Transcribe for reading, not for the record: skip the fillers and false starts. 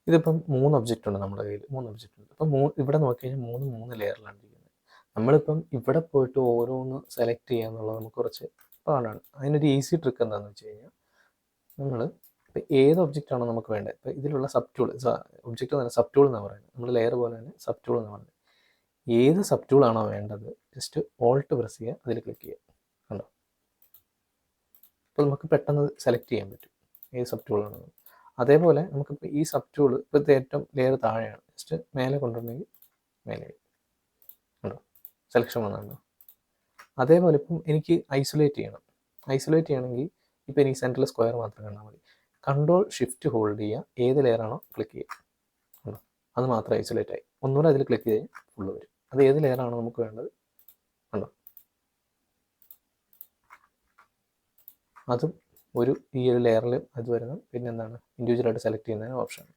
ഇതിപ്പം 3 ഒബ്ജക്റ്റ് ഉണ്ട് നമ്മുടെ കയ്യിൽ. 3 ഒബ്ജക്റ്റ് ഉണ്ട്. അപ്പം ഇവിടെ നോക്കിക്കഴിഞ്ഞാൽ 3 ലെയറിലാണ് ഇരിക്കുന്നത്. നമ്മളിപ്പം ഇവിടെ പോയിട്ട് ഓരോന്ന് സെലക്ട് ചെയ്യുക എന്നുള്ളത് നമുക്ക് കുറച്ച് പാടാണ്. അതിനൊരു ഈസി ട്രിക്ക് എന്താണെന്ന് വെച്ച് കഴിഞ്ഞാൽ, നമ്മൾ ഇപ്പം ഏത് ഒബ്ജക്റ്റാണോ നമുക്ക് വേണ്ടത്, ഇപ്പോൾ ഇതിലുള്ള സബ് ടൂൾ, ഒബ്ജക്റ്റ് തന്നെ സബ് ടൂൾ എന്നാണ് പറയുന്നത്. നമ്മൾ ലെയർ പോലെ തന്നെ സബ് ടൂൾ എന്ന് പറയുന്നത്. ഏത് സബ് ടൂളാണോ വേണ്ടത് ജസ്റ്റ് ഓൾട്ട് പ്രസ് ചെയ്യുക, അതിൽ ക്ലിക്ക് ചെയ്യുക. കണ്ടോ? അപ്പോൾ നമുക്ക് പെട്ടെന്ന് സെലക്ട് ചെയ്യാൻ പറ്റും ഏത് സബ് ടൂളാണോ. അതേപോലെ നമുക്കിപ്പോൾ ഈ സബ് ടൂൾ ഇപ്പോഴത്തെ ഏറ്റവും ലെയർ താഴെയാണ്, ജസ്റ്റ് മേലെ കൊണ്ടുവരണമെങ്കിൽ മേലെ ഉണ്ടോ സെലക്ഷൻ വന്നുണ്ടോ. അതേപോലെ ഇപ്പം എനിക്ക് ഐസൊലേറ്റ് ചെയ്യണമെങ്കിൽ ഇപ്പോൾ എനിക്ക് സെൻട്രൽ സ്ക്വയർ മാത്രം കണ്ടാൽ മതി. കൺട്രോൾ ഷിഫ്റ്റ് ഹോൾഡ് ചെയ്യുക, ഏത് ലെയറാണോ ക്ലിക്ക് ചെയ്യുക. ഉണ്ടോ, അത് മാത്രം ഐസൊലേറ്റ് ആയി. ഒന്നുകൂടെ അതിൽ ക്ലിക്ക് ചെയ്ത് ഫുള്ള് വരും. അത് ഏത് ലെയറാണോ നമുക്ക് വേണ്ടത്. ഉണ്ടോ, അതും ഈ ഒരു ലെയറിൽ അത് വരുന്നത്. പിന്നെ എന്താണ്, ഇൻഡിവിജ്വലായിട്ട് സെലക്ട് ചെയ്യുന്നതിന് ഓപ്ഷൻ.